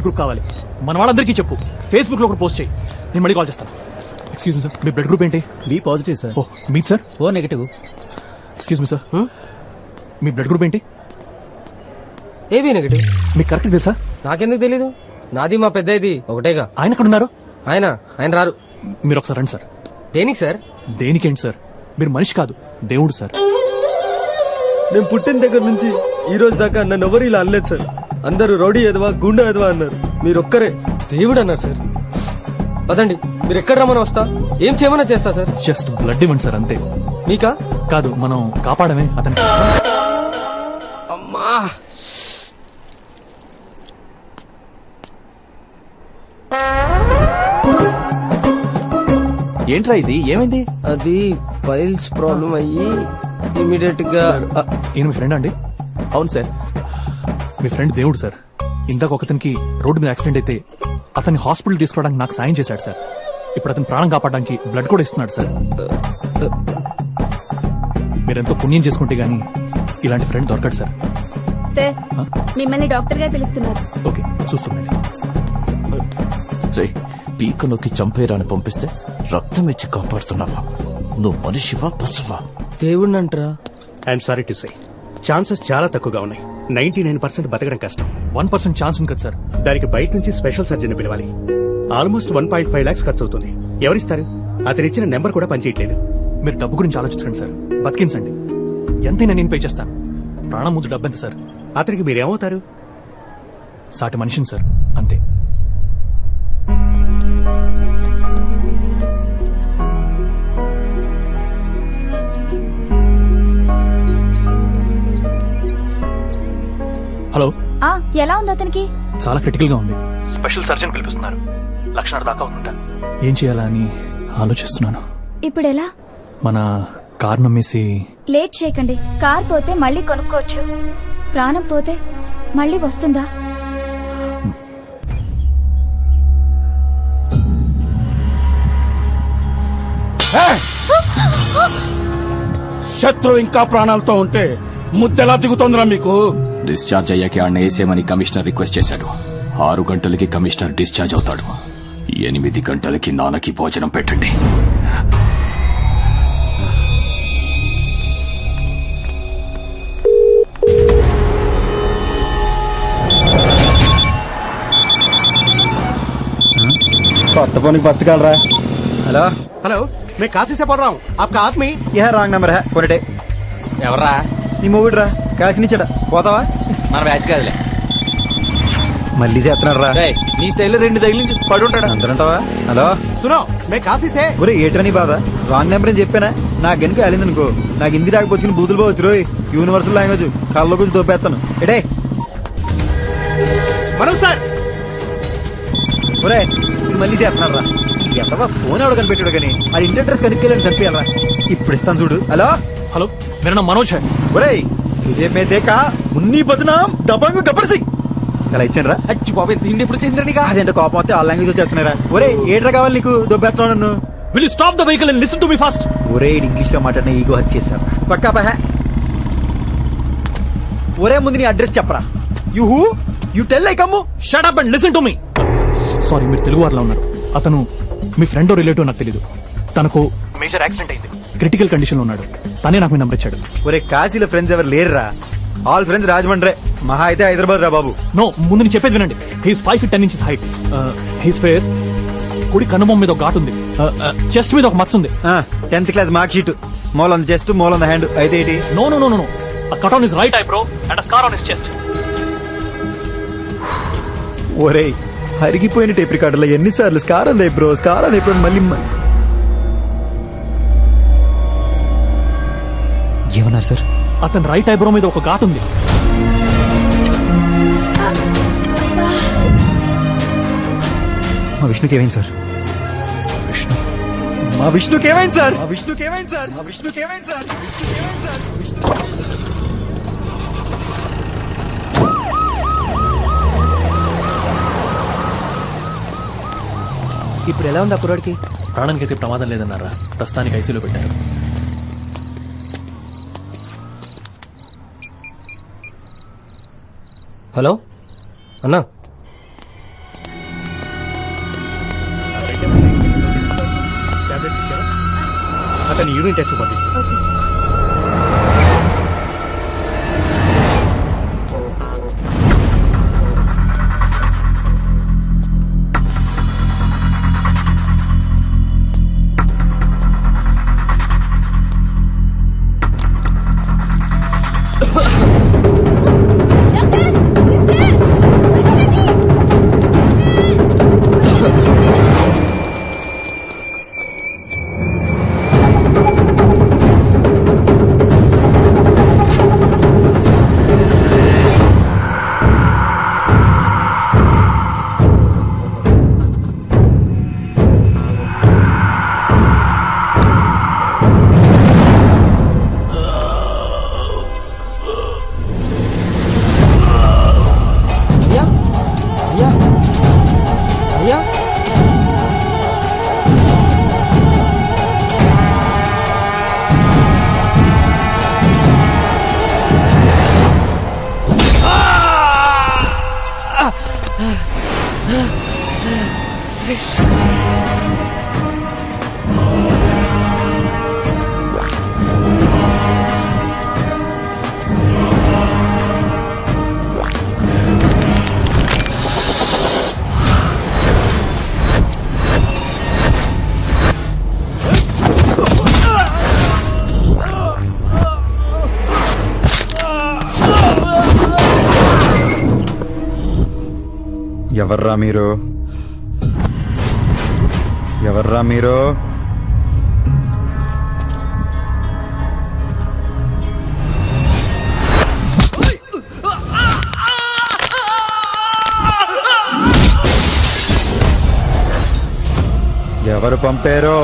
Group కావాలి. మన వాళ్ళందరికీ చెప్పు, ఫేస్బుక్ లో కూడా పోస్ట్ చేయి. నేను మళ్ళీ కాల్ చేస్తాను. ఎక్స్క్యూజ్ మీ సార్, మీ బ్లడ్ గ్రూప్ ఏంటి? B positive sir. ఓ మీది sir? O negative. Excuse me sir, మీ బ్లడ్ గ్రూప్ ఏంటి? AB negative. మీకు కరెక్ట్ తెలుసా? నాకెందుకు తెలీదు, నాది మా పెద్దది ఒకటేగా. ఆయన ఎక్కడ ఉన్నారు? ఆయన రారు. మీరు ఒకసారి రండి సార్. దేనికి సార్? దేనికేంటి సార్, మీరు మనిషి కాదు దేవుడు సార్. నేను పుట్టిన దగ్గర నుంచి ఈ రోజు దాకా నన్ను ఎవరు ఇలా అనలేదు సార్. అందరూ రౌడీ ఎదవా గుండె ఎదవా అన్నారు. మీరొక్కరే దేవుడు అన్నారు సార్. పదండి, మీరు ఎక్కడ రమ్మని వస్తా, ఏం చేయమన్నా చేస్తా సార్. జస్ట్ బ్లడ్ ఇవ్వండి సార్, అంతే. మీకా? కాదు, మనం కాపాడమే అతని. అమ్మా, ఏంట్రా ఇది, ఏమైంది? అది ఫైల్స్ ప్రాబ్లం అయ్యి ఇమీడియట్ గా. ఈయన మీ ఫ్రెండ్ అండి? అవును సార్. మీ ఫ్రెండ్ దేవుడు సార్. ఇందాక ఒకతనికి రోడ్డు మీద యాక్సిడెంట్ అయితే అతన్ని హాస్పిటల్ తీసుకోవడానికి నాకు సాయం చేశాడు సార్. ఇప్పుడు అతని ప్రాణం కాపాడడానికి బ్లడ్ కూడా ఇస్తున్నాడు సార్. మీరెంతో పుణ్యం చేసుకుంటే గానీ ఇలాంటి ఫ్రెండ్ దొరకడు సార్. సార్, మిమ్మల్ని డాక్టర్ గారు పిలుస్తున్నారు. ఓకే, చూస్తున్నాండి. పీక నొక్కి చంపేరాని పంపిస్తే రక్తం ఇచ్చి కాపాడుతున్నావా? నువ్వు మనిషివా పశువా? దేవుడిని అంటారా? I'm sorry to say, chances చాలా తక్కువగా ఉన్నాయి. 99% బతకడం కష్టం. 1% ఛాన్స్ ఉంది కదా సార్. దానికి బయట నుంచి స్పెషల్ సర్జన్ పిలవాలి. ఆల్మోస్ట్ 1.5 lakhs ఖర్చు అవుతుంది. ఎవరిస్తారు? అతనిచ్చిన నెంబర్ కూడా పనిచేయట్లేదు. మీరు డబ్బు గురించి ఆలోచించండి సార్, బతికించండి. ఎంతైనా నేను పే చేస్తాను. ప్రాణం ముందు డబ్బు ఎంత సార్? అతనికి మీరేమవుతారు? సాటి మనిషిని సార్, అంతే. హలో, ఎలా ఉంది అతనికి? చాలా క్రిటికల్ గా ఉంది. Special surgeon పిలిపిస్తున్నారు. 1,00,000 దాకా ఉందంట. ఏం చేయాలా అని ఆలోచిస్తున్నాను. ఇప్పుడు ఎలా? మన కార్ నమ్మేసి. లేట్ చేయకండి. కార్ పోతే మళ్ళీ కొనుక్కోవచ్చు, ప్రాణం పోతే మళ్ళీ వస్తుందా? శత్రువు ఇంకా ప్రాణాలతో ఉంటే ముద్దెలా దిగుతోందిరా మీకు? డిశ్చార్జ్ అయ్యాక ఆడిని వేసేమని కమిషనర్ రిక్వెస్ట్ చేశాడు. 6 గంటలకి కమిషనర్ డిశ్చార్జ్ అవుతాడు. 8 గంటలకి నాన్నకి భోజనం పెట్టండి. కొత్త ఫోన్ ఫస్ట్ కాల్ రా. హలో హలో, मैं काशी से बोल रहा हूँ. आपका आदमी? యా రాంగ్ నెంబర్ హే. ఫోన్ ఇటే. ఎవర్రా? నీ మొగుడు రా, కాశీ నుంచాడా. పోతావా? మన బ్యాచ్ కాదులే. మళ్ళీ చేస్తున్నాడు రా. నీ స్టైల్లో 2 తగిలించి పడుంటాడు. అంతరంటావా? హలో सुनो, मैं काशी से. ఒరే ఏట్రా నీ బాధ? రాంగ్ నెంబర్ అని చెప్పానా? నాకు గనుక వెళ్ళిందనుకో, నాకు హిందీ రాకపోవచ్చు బూతులు పోవచ్చు రోయ్. యూనివర్సల్ లాంగ్వేజ్ కళ్ళలో గురించి దోపేస్తాను. ఎడే మనోజ్ సార్. ఒరే ఇది మళ్ళీ చేస్తున్నాడు రా. ఎంతవా ఫోన్ ఎవడ కనిపెట్టాడు కానీ అది ఇంటి అడ్రస్ కనుక్కెళ్ళని చంపేయాలరా. ఇప్పుడు ఇస్తాను చూడు. హలో హలో, मेरा नाम मनोज है. ఒరే ఇదే మే దేకా ఉన్ని బదనాం దబంగు గబ్బర్ సింగ్. అలా ఇచ్చాను రా. అచ్చి బాబు, హిందీ ఎప్పుడు చేసిందని? అదేంట కోపం వస్తే ఆ లాంగ్వేజ్ వచ్చేస్తున్నారా. ఒరే ఏట్రా కావాలి నీకు? దొబ్బేస్తున్నావు నన్ను. Will you stop the vehicle and listen to me first? ఒరే ఇంగ్లీష్ లో మాట్లాడిన ఈగో హత్య చేశారు. పక్కా పహ. ఒరే ముందు నీ అడ్రస్ చెప్పరా. You tell like Ammu. Shut up and listen to me. Sorry, మీరు తెలుగు వారిలో ఉన్నారు. అతను మీ ఫ్రెండ్ రిలేటివ్ నాకు తెలీదు. తనకు మేజర్ యాక్సిడెంట్ అయింది, క్రిటికల్ కండిషన్ లో ఉన్నాడు. తనే నాకు మీ నంబర్ ఇచ్చాడు. ఒరే కాశీలో ఫ్రెండ్స్ ఎవరు లేరురా. ఆల్ ఫ్రెండ్స్ రాజమండ్రే, మహా అయితే హైదరాబాద్ రా బాబు. నో, ముందు నేను చెప్పేది వినండి. He's 5 feet 10 inches height. He's fair. కుడి కనుబొమ్మ మీద ఒక ఘాటు ఉంది. చెస్ట్ మీద ఒక మచ్చ ఉంది. 10th class mark sheet. Mole on the chest, mole on the hand. అయితే ఏంటి? No no no no, a cut on his right eyebrow and a scar on his chest. ఒరే హరిగిపోయిన టేప్ రికార్డులో ఎన్నిసార్లు స్కార్ అంది బ్రో, స్కార్ అంది bro. మళ్ళీ ఏమన్నారు sir? అతని రైట్ ఐబ్రో మీద ఒక ఘాటు ఉంది. మా విష్ణుకి ఏమైంది సార్? మా విష్ణుకి ఏమైంది సార్? మా విష్ణుకి ఏమైంది సార్? మా విష్ణుకి ఏమైంది సార్? ఇప్పుడు ఎలా ఉంది ఆ కుర్రాడికి? ప్రాణానికి అయితే ప్రమాదం లేదన్నారా. ప్రస్తుతానికి ఐసీలో పెట్టారు. హలో అన్నా, అతని యూరిన్ టెస్ట్ పంపించు. ఎవర్రా మీరు? ఎవర్రా మీరు? ఎవరు పంపారు?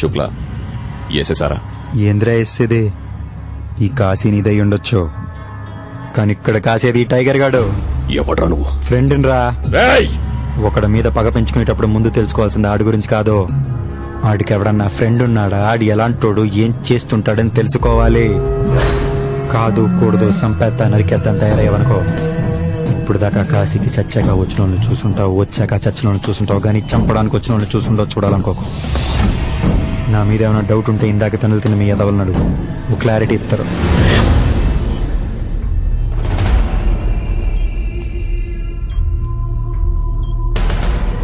శుక్లా ఏసేసారా? ఏంద్రా ఎస్సేది? ఈ కాశీ నీదై ఉండొచ్చు, కానీ ఇక్కడ కాసేది ఈ టైగర్ గాడు. ఎవడ్రా నువ్వు? ఫ్రెండ్ రా. ఒకడి మీద పగ పెంచుకునేటప్పుడు ముందు తెలుసుకోవాల్సింది ఆడి గురించి కాదు, ఆడికి ఎవడన్నా ఫ్రెండ్ ఉన్నాడా, ఆడి ఎలాంటోడు, ఏం చేస్తుంటాడని తెలుసుకోవాలి. కాదు కూడదు సంపేత్తా నరికేద్దాం తయారయ్యవనుకో. ఇప్పుడు దాకా కాశీకి చచ్చాక వచ్చిన వాళ్ళని చూసుంటావు, వచ్చాక చచ్చిన వాళ్ళని చూసుంటావు, కానీ చంపడానికి వచ్చిన వాళ్ళని చూసుంటావు చూడాలనుకోకు. నా మీద ఏమైనా డౌట్ ఉంటే ఇందాక తనులు తిన్న మీ ఎదవలను అడుగు, క్లారిటీ ఇస్తారు.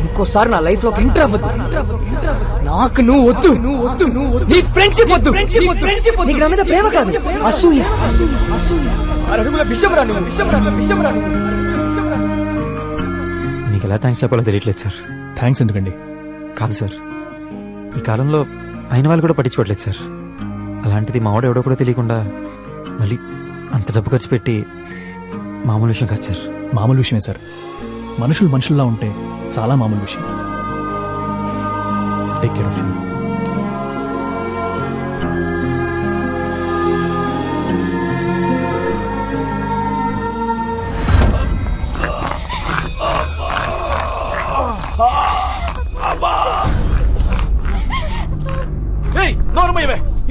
ఇంకోసారి నా లైఫ్ లో ఎంటర్ అవ్వదు. నాకు నువ్వు వద్దు, నీ ఫ్రెండ్షిప్ వద్దు, నీకు నా మీద ప్రేమ కాదు, అసూయ. అడుగుల విషయం రా నువ్వు, విషయం రా. మీకు ఎలా థ్యాంక్స్ చెప్పాలో తెలియట్లేదు సార్. థ్యాంక్స్ ఎందుకండి? కాదు సార్, ఈ కాలంలో అయిన వాళ్ళు కూడా పట్టించుకోవట్లేదు సార్. అలాంటిది మావాడు ఎవడో కూడా తెలియకుండా మళ్ళీ అంత డబ్బు ఖర్చు పెట్టి మామూలు విషయం కాదు సార్. మామూలు విషయమే సార్. మనుషులు మనుషుల్లా ఉంటే చాలా మామూలు విషయం. Take care of you.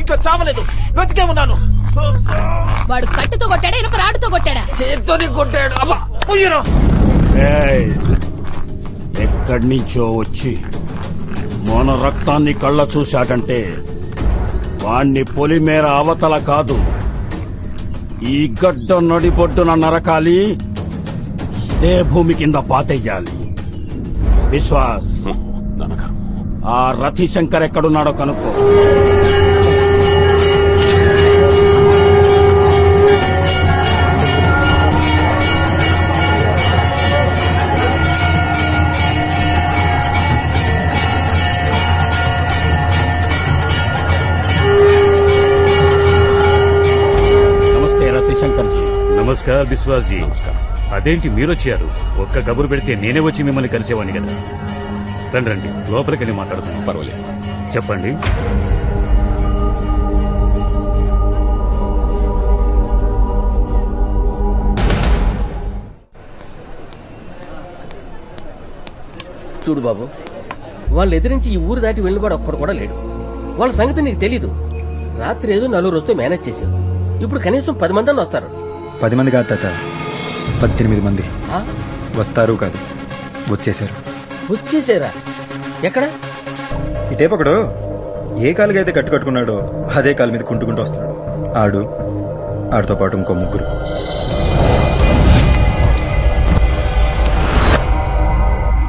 ఇంకా చావలేదు, బ్రతికే ఉన్నాను. వాడు కట్టుతో కొట్టాడా, ఇనప రాడుతో కొట్టాడా? చేత్తోని కొట్టాడు. ఎక్కడి నుంచో వచ్చి మన రక్తాన్ని కళ్ళ చూశాడంటే వాణ్ణి పొలిమేర అవతల కాదు, ఈ గడ్డ నడిబొడ్డున నరకాలి, ఇదే భూమి కింద పాతెయ్యాలి. విశ్వాస్, ఆ రతిశంకర్ ఎక్కడున్నాడో కనుక్కో. నమస్కారం విశ్వాస్ జీ. అదేంటి మీరొచ్చారు? ఒక్క కబురు పెడితే నేనే వచ్చి మిమ్మల్ని కలిసేవాడిని కదా. రండి రండి, లోపలికని మాట్లాడుతున్నాను. పర్వాలేదు, చెప్పండి. చూడు బాబు, వాళ్ళు ఎదిరించి ఈ ఊరు దాటి వెళ్ళినవాడు ఒక్కడు కూడా లేడు. వాళ్ళ సంగతి నీకు తెలీదు. రాత్రి ఏదో 4 వస్తే మేనేజ్ చేశావు. ఇప్పుడు కనీసం 10 మంది వస్తారు. 10 మంది కాదు తాత, 18 మంది వస్తారు కాదు, వచ్చేసారు. వచ్చేసారా? ఎక్కడ? ఈ టేపు ఒకడు ఏ కాలుగా అయితే కట్టుకున్నాడో అదే కాలు మీద కుంటుకుంటూ వస్తున్నాడు. ఆడితో పాటు ఇంకో 3.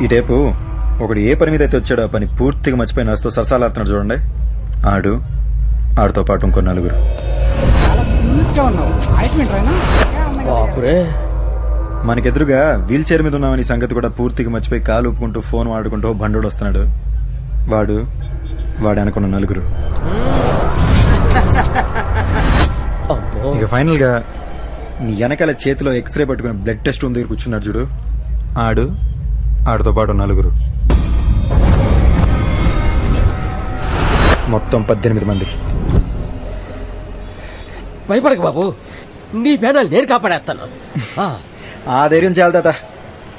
ఈ టేపు ఒకడు ఏ పని మీద అయితే వచ్చాడో ఆ పని పూర్తిగా మర్చిపోయి నడుస్తూ సరసాలాడుతున్నాడు చూడండి. ఆడితో పాటు ఇంకో 4. మనకెదురుగా వీల్ చైర్ మీద ఉన్నామని సంగతి కూడా పూర్తిగా మర్చిపోయి కాలు ఊపుకుంటూ ఫోన్ వాడుకుంటూ బండోడు వస్తున్నాడు. వాడు అనుకున్న 4. ఇక ఫైనల్ గా నీ వెనకాల చేతిలో ఎక్స్రే పట్టుకుని బ్లడ్ టెస్ట్ ఉంది దగ్గర కూర్చున్నాడు చూడు. ఆడితో పాటు 4. మొత్తం 18 మంది. భయపడక బాబు, నీ పేనాలు నేను కాపాడేస్తాను. ఆ ధైర్యం చాలు తాత.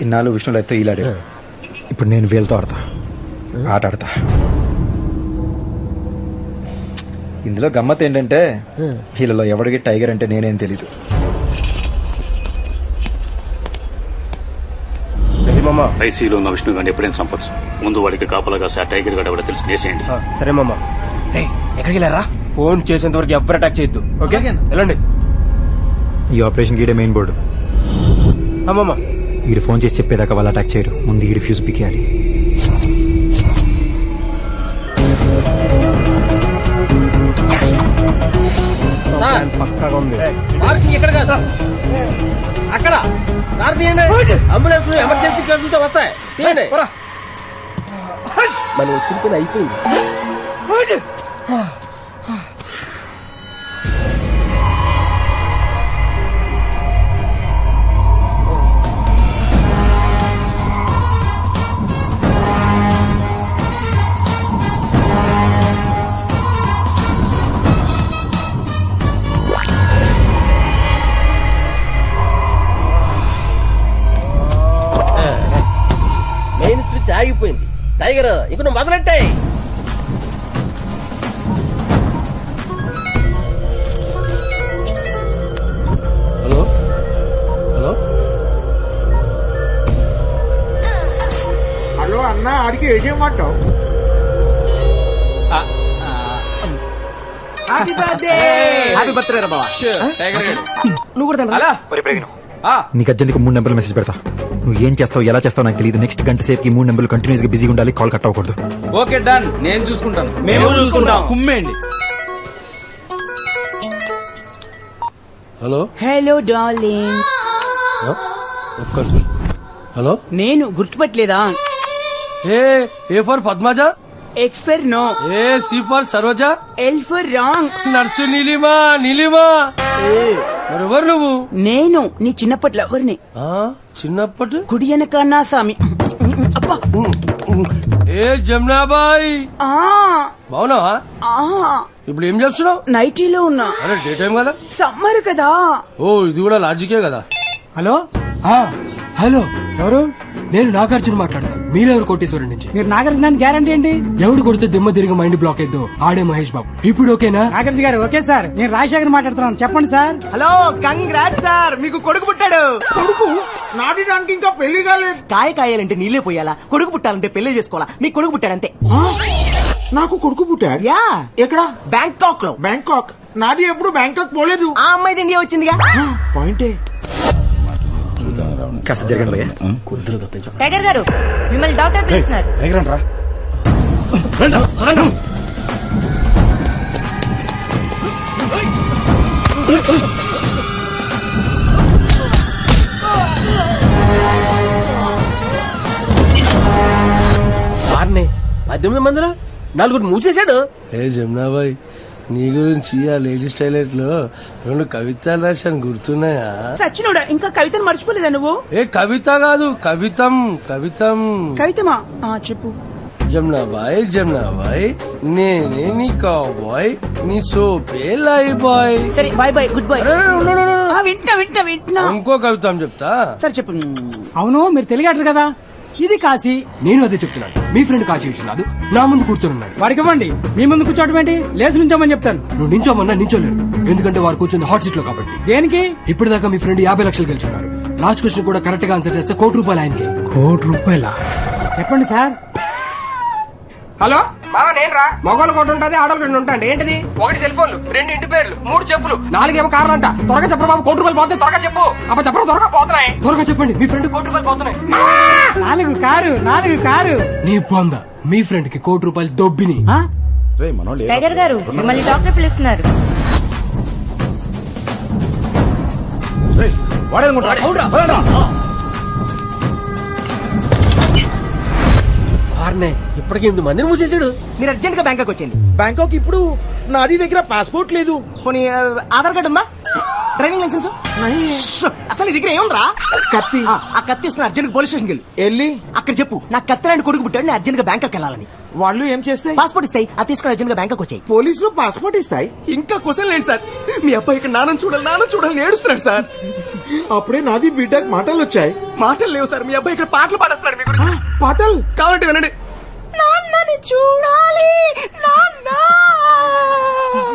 ఇన్నాళ్ళు విష్ణులు అయితే ఇలాడే. ఇప్పుడు నేను వీళ్ళతో ఆట ఆడతా. ఇందులో గమ్మత్ ఏంటంటే వీళ్ళలో ఎవరికి టైగర్ అంటే నేనేం తెలీదు. ఐసీలో ఉన్న విష్ణు గారిని ఎప్పుడైనా చంపొచ్చు. ముందు వాడికి కాపలాగా సార్ టైగర్ గడ కూడా తెలిసి వేసేయండి. సరే మామ. ఎక్కడికి వెళ్ళారా? ఫోన్ చేసేంత వరకు ఎవరు అటాక్ చేయొద్దు. ఓకే, వెళ్ళండి. ఈ ఆపరేషన్ గీడే మెయిన్ బోర్డు. ఈడు ఫోన్ చేసి చెప్పేదాకా వాళ్ళు అటాక్ చేయరు. ముందు ఈడు ఫ్యూజ్ పికేయాలి. పక్కాగా ఉంది. ఇక్కడ కాదు, అక్కడ. అంబులెన్స్ ఎమర్జెన్సీ కేసులతో వస్తాయి. తీయండి. మనం వచ్చిన పని అయిపోయింది. మెయిన్ స్విచ్ ఆగిపోయింది. టైగర్ ఇక నువ్వు మొదలెట్టాయి. హలో హలో హలో అన్న, ఆడికి ఏం చేయమంటావు? నువ్వు కూడా నీకు అర్జెంట్గా 3 నెంబర్లు మెసేజ్ పెడతా. నువ్వు ఏం చేస్తావు, ఎలా చేస్తావు నాకు తెలియదు. నెక్స్ట్ గంట సేపుకి 3 నెంబర్లు కంటిన్యూస్ గా బిజీగా ఉండాలి. కాల్ కట్ అవ్వకూడదు. ఓకే డన్, నేను చూసుకుంటాను. మేము చూసుకుంటాం. కుమ్మేయండి. Hello hello darling. హలో, నేను గుర్తుపట్టలేదా? A for Padmaja, X for no, A C for Saroja, L for wrong. Nurse Neelima. మరెవరు నువ్వు? నేను నీ చిన్నప్పటి లవర్ని. చిన్నప్పటి కుడి వెనకన్నా సామి. అబ్బా. ఏ జమునాబాయ్, బావున్నావా? ఇప్పుడు ఏం చేస్తున్నావు? నైటీలో ఉన్నా. అరే డే టైం కదా, సమ్మర్ కదా. ఓ ఇది కూడా లాజికే కదా. హలో హలో, ఎవరు? నేను నాగార్జున మాట్లాడుతాను. మీరెవరు? కోటేశ్వరం నుంచి. మీరు నాగార్జున గ్యారంటీ ఏంటి? ఎవడు కొడితే దిమ్మ తిరిగి మైండ్ బ్లాక్ అయిద్దో ఆడే మహేష్ బాబు. ఇప్పుడు ఓకేనా? నాగార్జున గారు ఓకే సార్. నేను రాజశేఖర్ మాట్లాడుతున్నాను. చెప్పండి సార్. హలో, కంగ్రాట్స్ సార్, మీకు కొడుకు పుట్టాడు. కొడుకు నాటిడానికి ఇంకా పెళ్లి కాలేదు. కాయ కాయాలంటే నీళ్లే పోయాలా, కొడుకు పుట్టాలంటే పెళ్లి చేసుకోవాలా? మీకు కొడుకు పుట్టాడంతే. నాకు కొడుకు పుట్టాడు. యా. ఎక్కడ? బ్యాంకాక్ లో. బ్యాంకాక్? నాది ఎప్పుడు బ్యాంకాక్ పోలేదు. ఆ అమ్మాయి ఇండియా వచ్చిందిగా. పాయింటే. కాస్త జరగండి. టైగర్ గారు, మిమ్మల్ని డాక్టర్ పిలుస్తున్నారు. వారిని 18 మందిలో 4 మూసేశాడు. ఏ జమునాబాయ్, నీ గురించి ఆ లేడీస్ టాయిలెట్ లో 2 కవితలు రాశాను, గుర్తున్నాయా? సచ్చినోడా, ఇంకా కవితను మర్చిపోలేదా నువ్వు? ఏ కవిత కాదు, కవితం. కవితమా? చెప్పు. జమునాబాయ్, నేనే నీ బాయ్, నీ సోపే లై బాయ్. సరే బాయ్ బాయ్, గుడ్ బాయ్. వింటా. ఇంకో కవితం చెప్తా. సరే చెప్పు. అవును, మీరు తెలుగు ఆడరు కదా? ఇది కాశీ. నేను అదే చెప్తున్నాను. మీ ఫ్రెండ్ కాశీ విశ్వనాథ్ నా ముందు కూర్చొని ఉన్నాడు. వాడికి ఇవ్వండి. మీ ముందు కూర్చోవడం ఏంటి? లేచి నుంచోమని చెప్తాను. నువ్వు నించోమన్నా నించోలేరు, ఎందుకంటే వారు కూర్చుంది హాట్ సీట్ లో కాబట్టి. దేనికి? ఇప్పటిదాకా మీ ఫ్రెండ్ 50 లక్షలు గెలుచున్నారు. లాస్ట్ క్వశ్చన్ కూడా కరెక్ట్ గా ఆన్సర్ చేస్తే ₹1,00,00,000 ఆయనకి. ₹1,00,00,000? చెప్పండి సార్. హలో మామ, నేను రా. మగవాళ్ళు కొట్టు ఉంటుంది, ఆడవాళ్ళు రెండు ఉంటాండి. ఏంటిది? 1 సెల్ ఫోన్లు, 2 ఇంటి పేర్లు, 3 చెప్పులు, 4 ఏమో కార్లు అంట. త్వరగా చెప్పరు బాబు, ₹1,00,00,000 పోతే త్వరగా చెప్పు. అబ్బా చెప్పరు, త్వరగా పోతున్నాయి. త్వరగా చెప్పండి, మీ ఫ్రెండ్ ₹1,00,00,000 పోతున్నాయి. 4 కారు. నీ పొంద, మీ ఫ్రెండ్ కి ₹1,00,00,000 దొబ్బిని. టైగర్ గారు మిమ్మల్ని డాక్టర్ పిలుస్తున్నారు. ఇప్పటికి 8 మందిని మూసేసాడు. మీరు అర్జెంట్ గా బ్యాంకాక్ వచ్చేయండి. బ్యాంకాక్ ఇప్పుడు నాది దగ్గర పాస్పోర్ట్ లేదు. పోనీ ఆధార్ కార్డు ఉందా? Driving licence? అసలు నీ దగ్గర ఏముందిరా? కత్తి. ఆ కత్తి ఇస్తున్న అర్జెంట్ పోలీస్ స్టేషన్కి వెళ్ళి అక్కడ చెప్పు నాకు కత్తి లాంటి కొడుకు పుట్టాడు, నేను అర్జెంట్ గా బ్యాంకాక్ వెళ్ళాలని. వాళ్ళు ఏం చేస్తే పాస్పోర్ట్ ఇస్తాయి, అది తీసుకుని అర్జెంట్ గా బ్యాంకాక్ వచ్చాయి. పోలీసులు పాస్పోర్ట్ ఇస్తాయి. ఇంకా క్వశ్చన్ లేండి సార్. మీ అబ్బాయి ఇక్కడ నాన్న చూడాలని ఏడుస్తున్నాడు సార్. అప్పుడే నాది బిడ్డకు మాటలు వచ్చాయి. మాటలు లేవు సార్, మీ అబ్బాయి ఇక్కడ పాటలు పాడేస్తున్నాడు మీ గురించి. పాటలు కావాలంటే వినండి. నాన్నని చూడాలి నాన్న,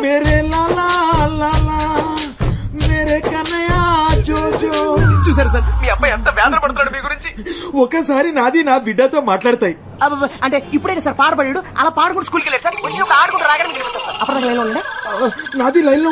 మేరే లాలా లాలా మేరే కన్నయ్య జోజో. చూసారు సార్ మీ అబ్బాయి ఎంత వేదన పడుతున్నాడు మీ గురించి. ఒకసారి నాది నా బిడ్డతో మాట్లాడతాయి. అంటే ఇప్పుడైనా సార్ పాడబడాడు, అలా పాడుకుంటూ స్కూల్కి వెళ్ళాడు సార్. వచ్చినప్పుడు ఆడుకుంటూ రాగానే అప్పుడు లైన్ లో నాది లైన్ లో